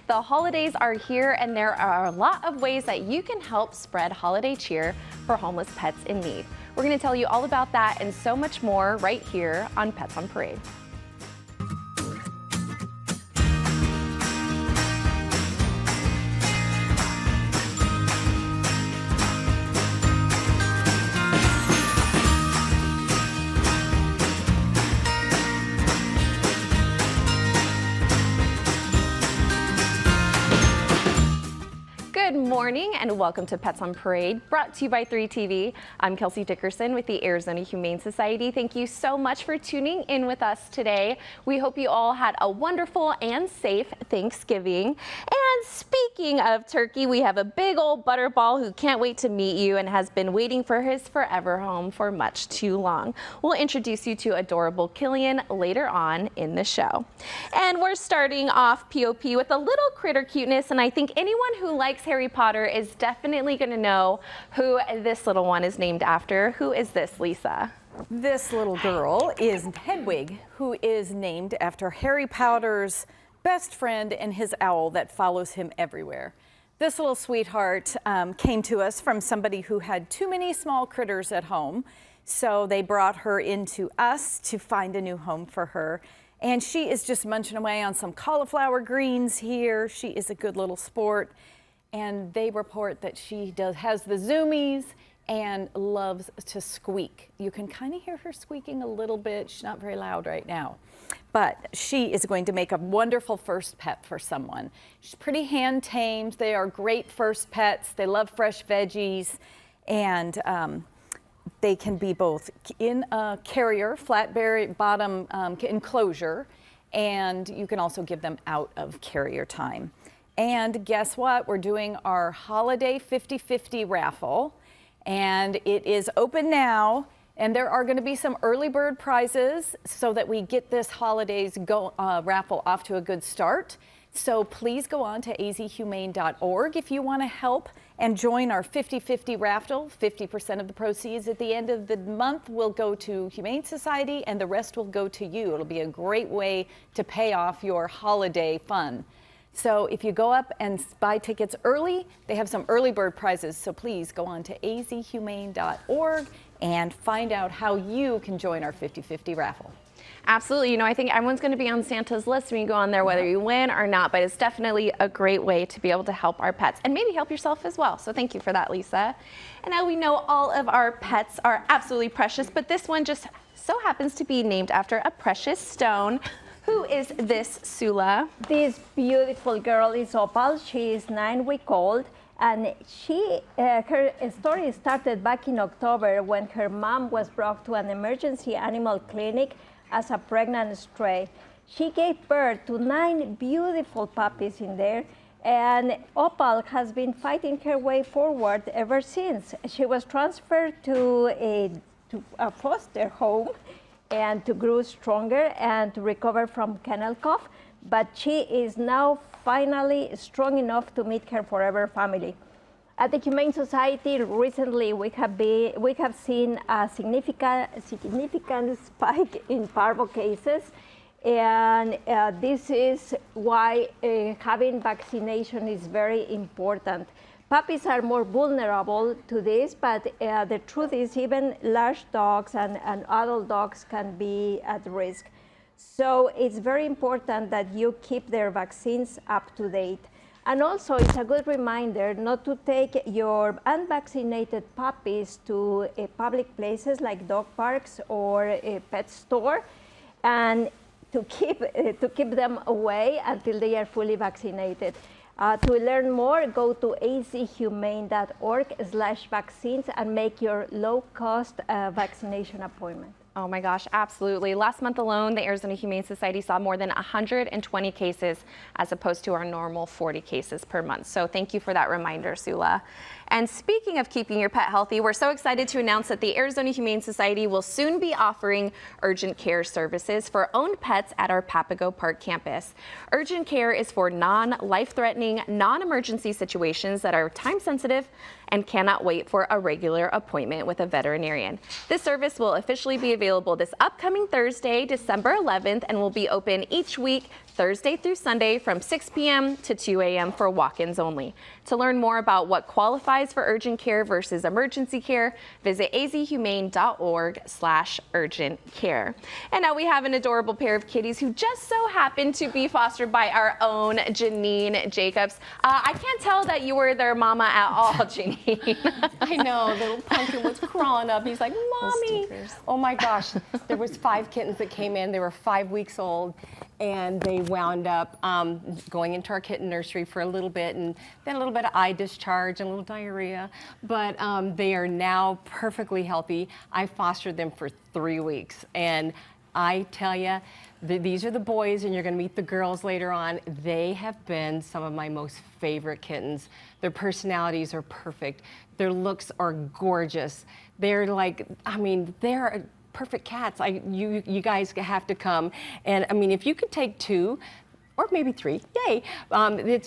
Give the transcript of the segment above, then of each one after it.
The holidays are here, and there are a lot of ways that you can help spread holiday cheer for homeless pets in need. We're going to tell you all about that and so much more right here on Pets on Parade. Good morning and welcome to Pets on Parade, brought to you by 3TV. I'm Kelsey Dickerson with the Arizona Humane Society. Thank you so much for tuning in with us today. We hope you all had a wonderful and safe Thanksgiving. And speaking of turkey, we have a big old butterball who can't wait to meet you and has been waiting for his forever home for much too long. We'll introduce you to adorable Killian later on in the show. And we're starting off POP with a little critter cuteness, and I think anyone who likes Harry Potter is definitely going to know who this little one is named after. Who is this, Lisa? This little girl is Hedwig, who is named after Harry Potter's best friend and his owl that follows him everywhere. This little sweetheart came to us from somebody who had too many small critters at home, so they brought her into us to find a new home for her. And she is just munching away on some cauliflower greens here. She is a good little sport. And they report that she has the zoomies and loves to squeak. You can kind of hear her squeaking a little bit. She's not very loud right now. But she is going to make a wonderful first pet for someone. She's pretty hand-tamed. They are great first pets. They love fresh veggies. And they can be both in a carrier, flat bottom enclosure, and you can also give them out of carrier time. And guess what? We're doing our holiday 50-50 raffle, and it is open now. And there are going to be some early bird prizes so that we get this holidays raffle off to a good start. So please go on to azhumane.org if you want to help and join our 50-50 raffle. 50% of the proceeds at the end of the month will go to Humane Society, and the rest will go to you. It'll be a great way to pay off your holiday fun. So if you go up and buy tickets early, they have some early bird prizes. So please go on to azhumane.org and find out how you can join our 50-50 raffle. Absolutely. You know, I think everyone's going to be on Santa's list when you go on there, whether you win or not, but it's definitely a great way to be able to help our pets and maybe help yourself as well. So thank you for that, Lisa. And now we know all of our pets are absolutely precious, but this one just so happens to be named after a precious stone. Who is this, Sula? This beautiful girl is Opal. She is 9 weeks old, and her story started back in October when her mom was brought to an emergency animal clinic as a pregnant stray. She gave birth to 9 beautiful puppies in there, and Opal has been fighting her way forward ever since. She was transferred to a foster home and to grow stronger and to recover from kennel cough, but she is now finally strong enough to meet her forever family. At the Humane Society recently, we have seen a significant spike in parvo cases, and this is why having vaccination is very important. Puppies are more vulnerable to this, but the truth is even large dogs and adult dogs can be at risk. So it's very important that you keep their vaccines up to date. And also it's a good reminder not to take your unvaccinated puppies to public places like dog parks or a pet store, and to keep them away until they are fully vaccinated. To learn more, go to azhumane.org/vaccines and make your low-cost vaccination appointment. Oh my gosh, absolutely. Last month alone, the Arizona Humane Society saw more than 120 cases as opposed to our normal 40 cases per month. So thank you for that reminder, Sula. And speaking of keeping your pet healthy, we're so excited to announce that the Arizona Humane Society will soon be offering urgent care services for owned pets at our Papago Park campus. Urgent care is for non-life-threatening, non-emergency situations that are time-sensitive and cannot wait for a regular appointment with a veterinarian. This service will officially be available this upcoming Thursday, December 11th, and will be open each week Thursday through Sunday from 6 p.m. to 2 a.m. for walk-ins only. To learn more about what qualifies for urgent care versus emergency care, visit azhumane.org/urgent care. And now we have an adorable pair of kitties who just so happen to be fostered by our own Janine Jacobs. I can't tell that you were their mama at all, Janine. I know, little pumpkin was crawling up. He's like, Mommy. Oh my gosh, there was 5 kittens that came in. They were 5 weeks old, and they wound up going into our kitten nursery for a little bit, and then a little bit of eye discharge and a little diarrhea. But they are now perfectly healthy. I fostered them for 3 weeks, and I tell you, these are the boys, and you're going to meet the girls later on. They have been some of my most favorite kittens. Their personalities are perfect. Their looks are gorgeous. They're like, I mean, they're perfect cats. You guys have to come. And I mean, if you could take 2, or maybe 3, yay.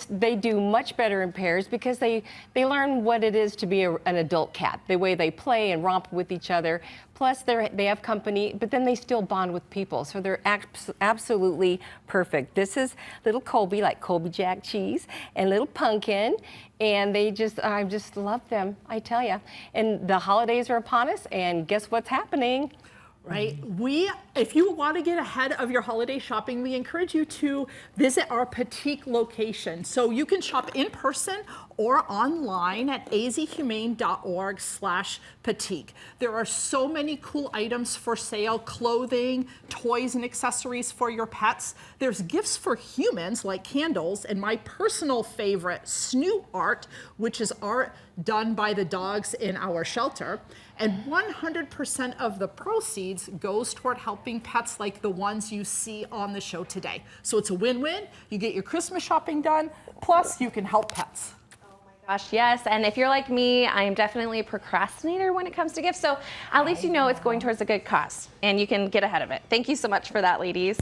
They do much better in pairs because they learn what it is to be an adult cat, the way they play and romp with each other. Plus, they have company, but then they still bond with people. So they're absolutely perfect. This is little Colby, like Colby Jack cheese, and little Pumpkin. And I just love them, I tell you. And the holidays are upon us, and guess what's happening? Right. If you want to get ahead of your holiday shopping, we encourage you to visit our Petique location. So you can shop in person or online at azhumane.org/Petique. There are so many cool items for sale, clothing, toys, and accessories for your pets. There's gifts for humans like candles, and my personal favorite, Snoot art, which is art done by the dogs in our shelter. And 100% of the proceeds goes toward helping pets like the ones you see on the show today. So it's a win-win. You get your Christmas shopping done, plus you can help pets. Gosh, yes, and if you're like me, I am definitely a procrastinator when it comes to gifts, so at least you know it's going towards a good cause, and you can get ahead of it. Thank you so much for that, ladies.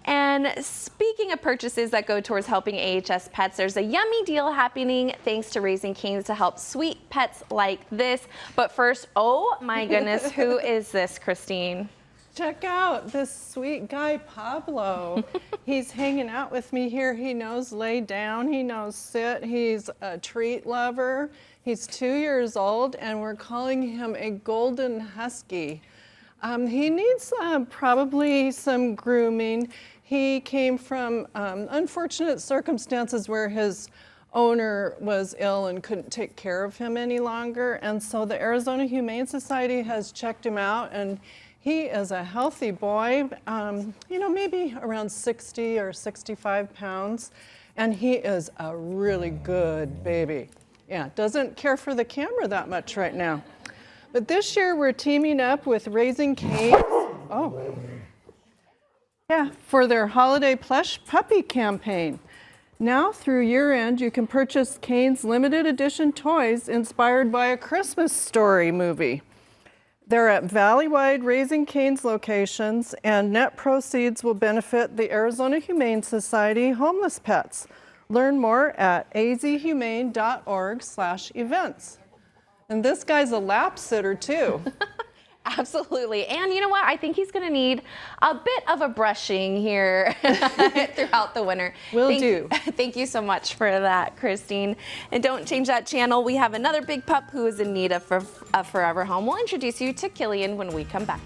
And speaking of purchases that go towards helping AHS pets, there's a yummy deal happening thanks to Raising Cane's to help sweet pets like this. But first, oh my goodness, who is this, Christine? Check out this sweet guy, Pablo. He's hanging out with me here. He knows lay down, he knows sit. He's a treat lover. He's 2 years old, and we're calling him a golden husky. He needs probably some grooming. He came from unfortunate circumstances where his owner was ill and couldn't take care of him any longer. And so the Arizona Humane Society has checked him out, and he is a healthy boy, you know, maybe around 60 or 65 pounds, and he is a really good baby. Yeah, doesn't care for the camera that much right now. But this year we're teaming up with Raising Cane's, for their Holiday Plush Puppy campaign. Now through year end, you can purchase Cane's limited edition toys inspired by a Christmas Story movie. They're at Valley-wide Raising Cane's locations, and net proceeds will benefit the Arizona Humane Society homeless pets. Learn more at azhumane.org/events. And this guy's a lap sitter too. Absolutely. And you know what? I think he's going to need a bit of a brushing here throughout the winter. Will do. Thank you so much for that, Christine. And don't change that channel. We have another big pup who is in need of a forever home. We'll introduce you to Killian when we come back.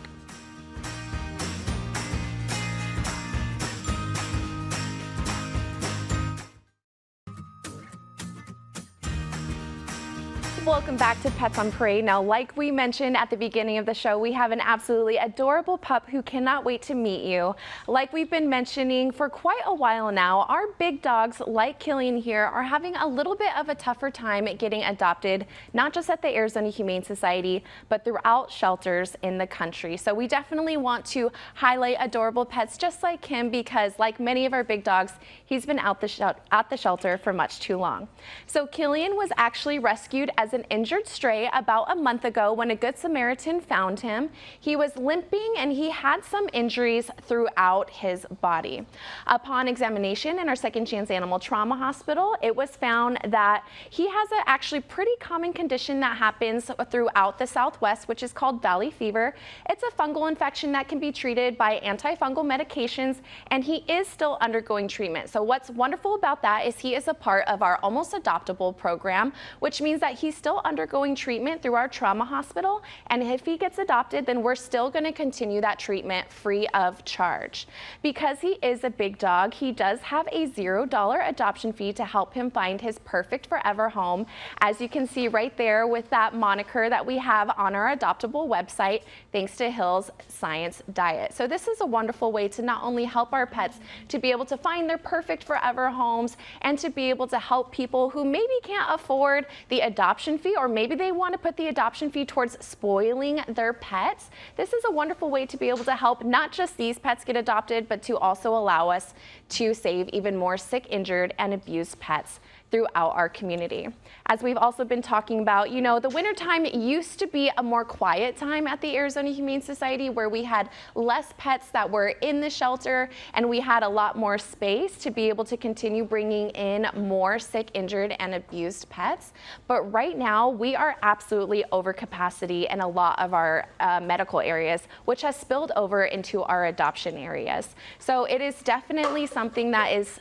Welcome back to Pets on Parade. Now, like we mentioned at the beginning of the show, we have an absolutely adorable pup who cannot wait to meet you. Like we've been mentioning for quite a while now, our big dogs, like Killian here, are having a little bit of a tougher time getting adopted, not just at the Arizona Humane Society, but throughout shelters in the country. So we definitely want to highlight adorable pets just like him because, like many of our big dogs, he's been at the shelter for much too long. So Killian was actually rescued as an injured stray about a month ago when a Good Samaritan found him. He was limping and he had some injuries throughout his body. Upon examination in our Second Chance Animal Trauma Hospital, it was found that he has an actually pretty common condition that happens throughout the Southwest, which is called valley fever. It's a fungal infection that can be treated by antifungal medications, and he is still undergoing treatment. So what's wonderful about that is he is a part of our Almost Adoptable program, which means that he's still undergoing treatment through our trauma hospital, and if he gets adopted, then we're still going to continue that treatment free of charge. Because he is a big dog, he does have a $0 adoption fee to help him find his perfect forever home, as you can see right there with that moniker that we have on our Adoptable website, thanks to Hill's Science Diet. So this is a wonderful way to not only help our pets to be able to find their perfect forever homes and to be able to help people who maybe can't afford the adoption fee, or maybe they want to put the adoption fee towards spoiling their pets. This is a wonderful way to be able to help not just these pets get adopted, but to also allow us to save even more sick, injured, and abused pets throughout our community. As we've also been talking about, you know, the wintertime used to be a more quiet time at the Arizona Humane Society, where we had less pets that were in the shelter and we had a lot more space to be able to continue bringing in more sick, injured, and abused pets. But right now we are absolutely over capacity in a lot of our medical areas, which has spilled over into our adoption areas. So it is definitely something that is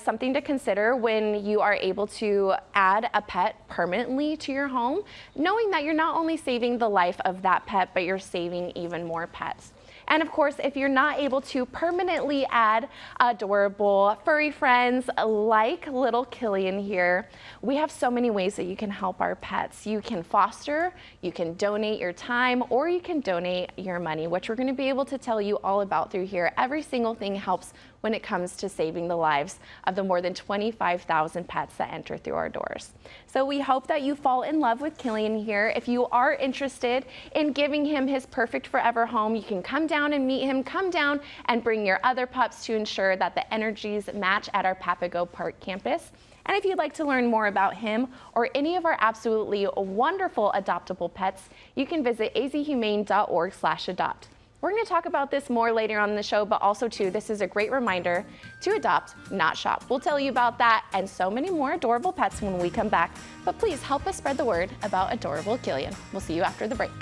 something to consider when you are able to add a pet permanently to your home, knowing that you're not only saving the life of that pet, but you're saving even more pets. And of course, if you're not able to permanently add adorable furry friends like little Killian here, we have so many ways that you can help our pets. You can foster, you can donate your time, or you can donate your money, which we're going to be able to tell you all about through here. Every single thing helps when it comes to saving the lives of the more than 25,000 pets that enter through our doors. So we hope that you fall in love with Killian here. If you are interested in giving him his perfect forever home, you can come down and meet him, come down and bring your other pups to ensure that the energies match at our Papago Park campus. And if you'd like to learn more about him or any of our absolutely wonderful adoptable pets, you can visit azhumane.org/adopt. We're going to talk about this more later on in the show, but also too, this is a great reminder to adopt, not shop. We'll tell you about that and so many more adorable pets when we come back, but please help us spread the word about adorable Killian. We'll see you after the break.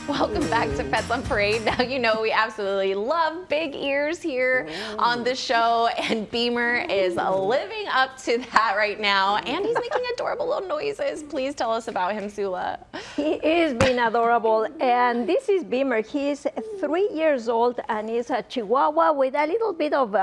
Welcome back to Pets on Parade. Now, you know we absolutely love big ears here on the show, and Beamer is living up to that right now, and he's making adorable little noises. Please tell us about him, Sula. He is being adorable, and this is Beamer. He is 3 years old and is a Chihuahua with a little bit of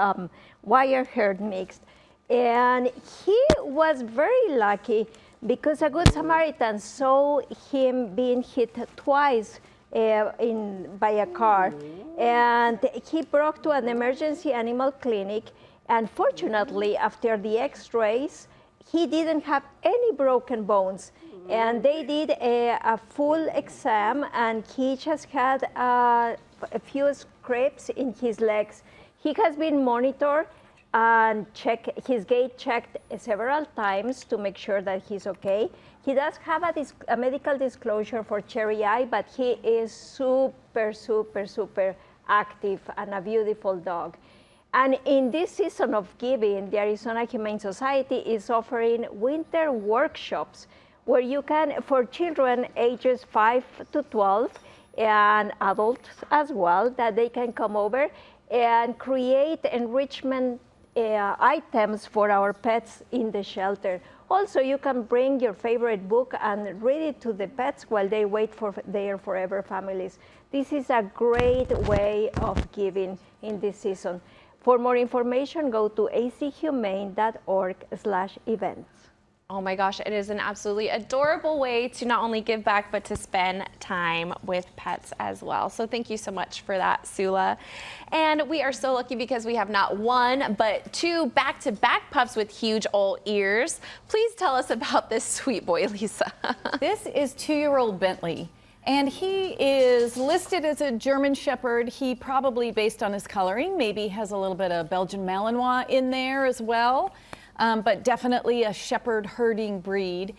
wire hair mixed. And he was very lucky because a Good Samaritan saw him being hit twice by a car, and he brought to an emergency animal clinic, and fortunately after the x-rays he didn't have any broken bones, and they did a full exam, and he just had a few scrapes in his legs. He has been monitored and his gait checked several times to make sure that he's okay. He does have a medical disclosure for cherry eye, but he is super, super, super active and a beautiful dog. And in this season of giving, the Arizona Humane Society is offering winter workshops where you can, for children ages 5 to 12 and adults as well, that they can come over and create enrichment items for our pets in the shelter. Also, you can bring your favorite book and read it to the pets while they wait for their forever families. This is a great way of giving in this season. For more information, go to azhumane.org/events. Oh my gosh, it is an absolutely adorable way to not only give back, but to spend time with pets as well. So thank you so much for that, Sula. And we are so lucky because we have not one, but two back-to-back pups with huge old ears. Please tell us about this sweet boy, Lisa. This is 2-year-old Bentley. And he is listed as a German Shepherd. He probably, based on his coloring, maybe has a little bit of Belgian Malinois in there as well, but definitely a shepherd herding breed.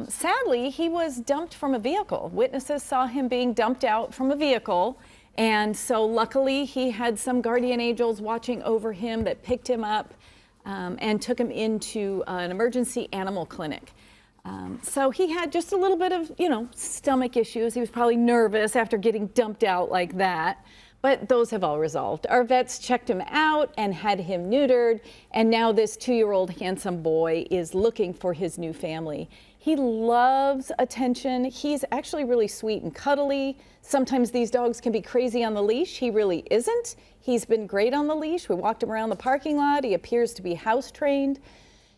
Sadly, he was dumped from a vehicle. Witnesses saw him being dumped out from a vehicle, and so luckily he had some guardian angels watching over him that picked him up and took him into an emergency animal clinic. So he had just a little bit of, stomach issues. He was probably nervous after getting dumped out like that, but those have all resolved. Our vets checked him out and had him neutered, and now this 2-year-old handsome boy is looking for his new family. He loves attention. He's actually really sweet and cuddly. Sometimes these dogs can be crazy on the leash. He really isn't. He's been great on the leash. We walked him around the parking lot. He appears to be house trained.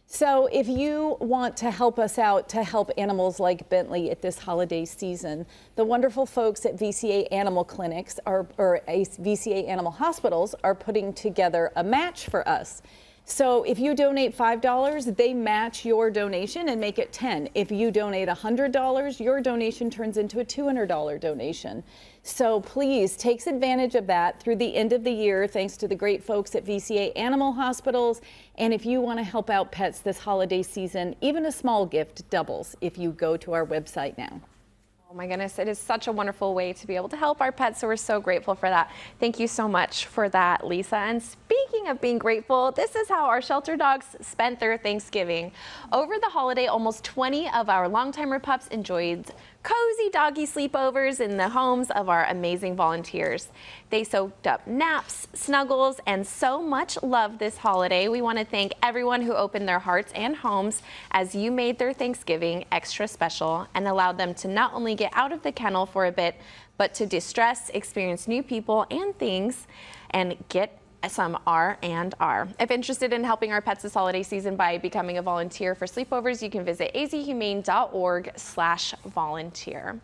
So if you want to help us out to help animals like Bentley at this holiday season, the wonderful folks at VCA Animal Clinics or VCA Animal Hospitals are putting together a match for us. So if you donate $5, they match your donation and make it $10. If you donate $100, your donation turns into a $200 donation. So please take advantage of that through the end of the year, thanks to the great folks at VCA Animal Hospitals. And if you want to help out pets this holiday season, even a small gift doubles if you go to our website now. Oh my goodness, it is such a wonderful way to be able to help our pets, so we're so grateful for that. Thank you so much for that, Lisa. And speaking of being grateful, this is how our shelter dogs spent their Thanksgiving. Over the holiday, almost 20 of our longtimer pups enjoyed cozy doggy sleepovers in the homes of our amazing volunteers. They soaked up naps, snuggles, and so much love this holiday. We want to thank everyone who opened their hearts and homes as you made their Thanksgiving extra special and allowed them to not only get out of the kennel for a bit, but to distress, experience new people and things, and get some R&R. If interested in helping our pets this holiday season by becoming a volunteer for sleepovers, you can visit azhumane.org/volunteer.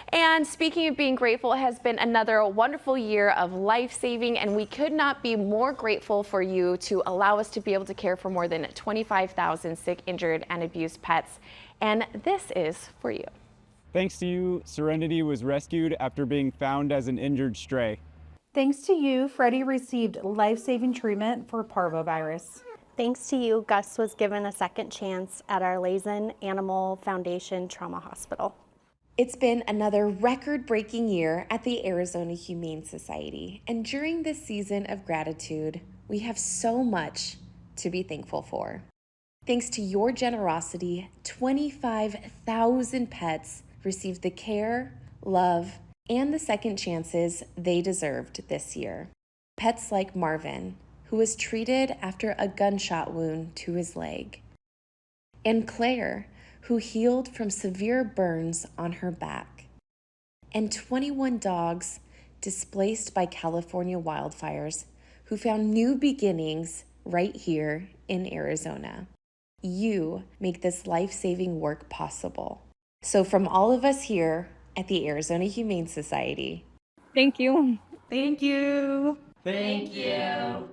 And speaking of being grateful, it has been another wonderful year of life-saving, and we could not be more grateful for you to allow us to be able to care for more than 25,000 sick, injured, and abused pets. And this is for you. Thanks to you, Serenity was rescued after being found as an injured stray. Thanks to you, Freddie received life-saving treatment for parvovirus. Thanks to you, Gus was given a second chance at our Lazen Animal Foundation Trauma Hospital. It's been another record-breaking year at the Arizona Humane Society, and during this season of gratitude, we have so much to be thankful for. Thanks to your generosity, 25,000 pets received the care, love, and the second chances they deserved this year. Pets like Marvin, who was treated after a gunshot wound to his leg, and Claire, who healed from severe burns on her back, and 21 dogs displaced by California wildfires who found new beginnings right here in Arizona. You make this life-saving work possible. So from all of us here at the Arizona Humane Society, thank you. Thank you. Thank you.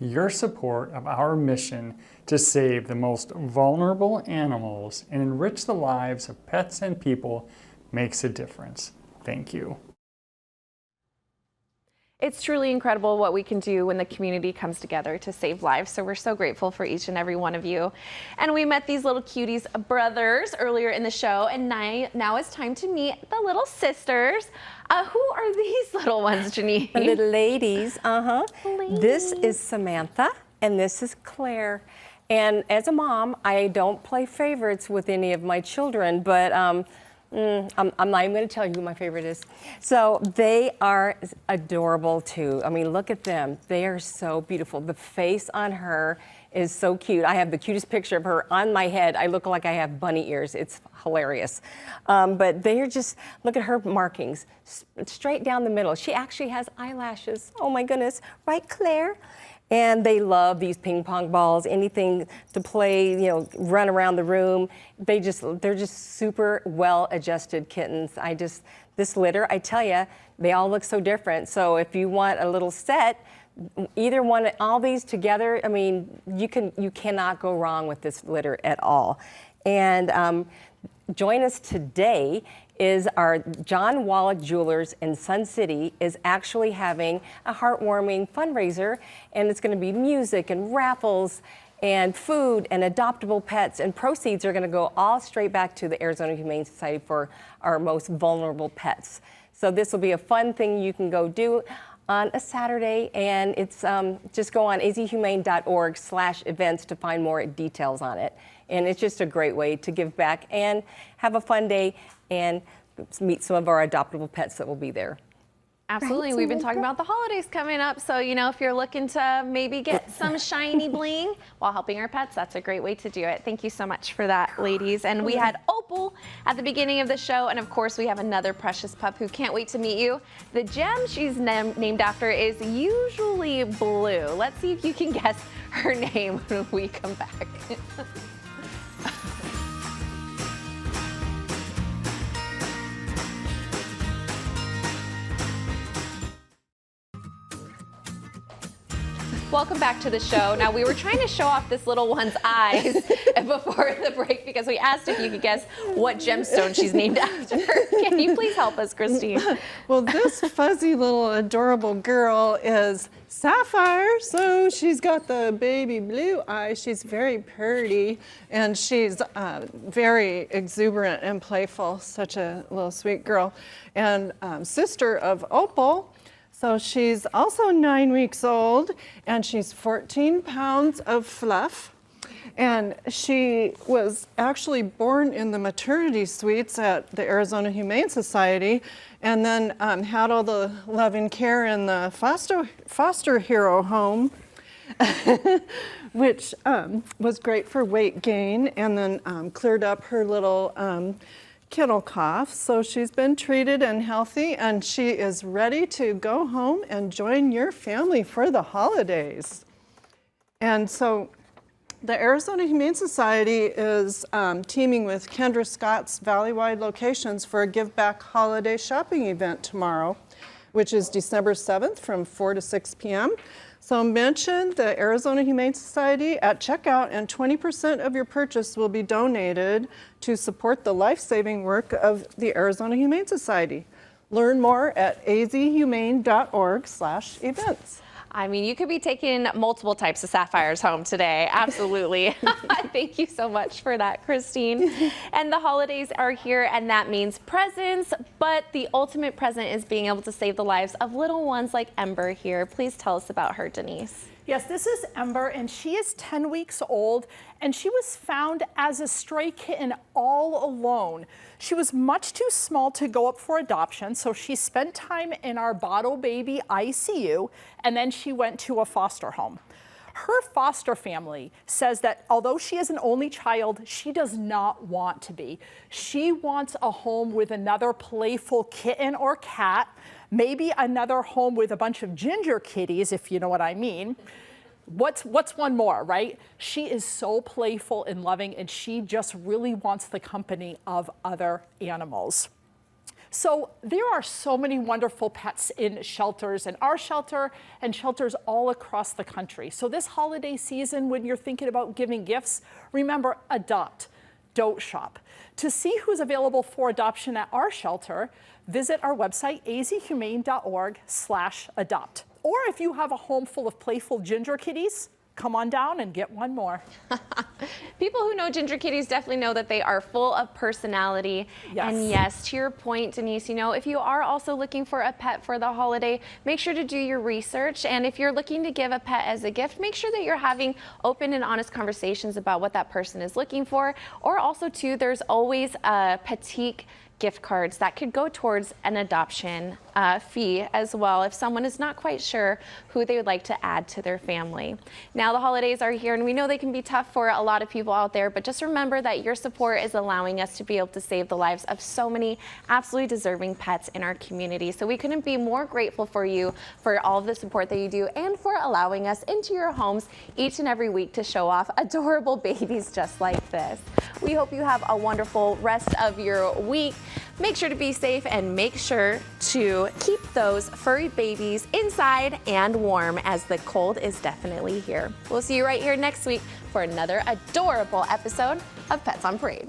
Your support of our mission to save the most vulnerable animals and enrich the lives of pets and people makes a difference. Thank you. It's truly incredible what we can do when the community comes together to save lives. So we're so grateful for each and every one of you. And we met these little cuties brothers earlier in the show, and now it's time to meet the little sisters. Who are these little ones, Janine? The little ladies, This is Samantha, and this is Claire. And as a mom, I don't play favorites with any of my children, but I'm not even going to tell you who my favorite is. So they are adorable too. I mean, look at them. They are so beautiful. The face on her is so cute. I have the cutest picture of her on my head. I look like I have bunny ears. It's hilarious. But they are just, look at her markings, straight down the middle. She actually has eyelashes. Oh my goodness. Right, Claire? And they love these ping pong balls, anything to play, run around the room. They're just super well-adjusted kittens. This litter, I tell you, they all look so different. So if you want a little set, either one, all these together, I mean, you cannot go wrong with this litter at all. And join us today is our John Wallach Jewelers in Sun City is actually having a heartwarming fundraiser, and it's going to be music and raffles and food and adoptable pets, and proceeds are going to go all straight back to the Arizona Humane Society for our most vulnerable pets. So this will be a fun thing you can go do on a Saturday, and it's just go on azhumane.org/events to find more details on it. And it's just a great way to give back and have a fun day and meet some of our adoptable pets that will be there. Absolutely. Right, We've been talking about the holidays coming up. So, you know, if you're looking to maybe get some shiny bling while helping our pets, that's a great way to do it. Thank you so much for that, ladies. And we had Opal at the beginning of the show. And of course, we have another precious pup who can't wait to meet you. The gem she's named after is usually blue. Let's see if you can guess her name when we come back. Welcome back to the show. Now, we were trying to show off this little one's eyes before the break because we asked if you could guess what gemstone she's named after. Can you please help us, Christine? Well, this fuzzy little adorable girl is Sapphire. So she's got the baby blue eyes. She's very pretty, and she's very exuberant and playful. Such a little sweet girl. And sister of Opal. So she's also 9 weeks old, and she's 14 pounds of fluff. And she was actually born in the maternity suites at the Arizona Humane Society, and then had all the loving care in the foster hero home, which was great for weight gain, and then cleared up her little kennel cough. So she's been treated and healthy, and she is ready to go home and join your family for the holidays. And so the Arizona Humane Society is teaming with Kendra Scott's Valleywide Locations for a Give Back holiday shopping event tomorrow, which is December 7th from 4 to 6 p.m. So mention the Arizona Humane Society at checkout, and 20% of your purchase will be donated to support the life-saving work of the Arizona Humane Society. Learn more at azhumane.org/events. I mean, you could be taking multiple types of sapphires home today. Absolutely. Thank you so much for that, Christine. And the holidays are here, and that means presents, but the ultimate present is being able to save the lives of little ones like Ember here. Please tell us about her, Denise. Yes, this is Ember, and she is 10 weeks old, and she was found as a stray kitten all alone. She was much too small to go up for adoption, so she spent time in our bottle baby ICU, and then she went to a foster home. Her foster family says that although she is an only child, she does not want to be. She wants a home with another playful kitten or cat, maybe another home with a bunch of ginger kitties, if you know what I mean. What's one more, right? She is so playful and loving, and she just really wants the company of other animals. So there are so many wonderful pets in shelters, and our shelter and shelters all across the country. So this holiday season, when you're thinking about giving gifts, remember, adopt, don't shop. To see who's available for adoption at our shelter, visit our website, azhumane.org/adopt. Or if you have a home full of playful ginger kitties, come on down and get one more. People who know ginger kitties definitely know that they are full of personality. Yes. And yes, to your point, Denise, you know, if you are also looking for a pet for the holiday, make sure to do your research. And if you're looking to give a pet as a gift, make sure that you're having open and honest conversations about what that person is looking for. Or also too, there's always a Petite gift cards that could go towards an adoption fee as well if someone is not quite sure who they would like to add to their family. Now the holidays are here, and we know they can be tough for a lot of people out there, but just remember that your support is allowing us to be able to save the lives of so many absolutely deserving pets in our community. So we couldn't be more grateful for you for all of the support that you do and for allowing us into your homes each and every week to show off adorable babies just like this. We hope you have a wonderful rest of your week. Make sure to be safe and make sure to keep those furry babies inside and warm, as the cold is definitely here. We'll see you right here next week for another adorable episode of Pets on Parade.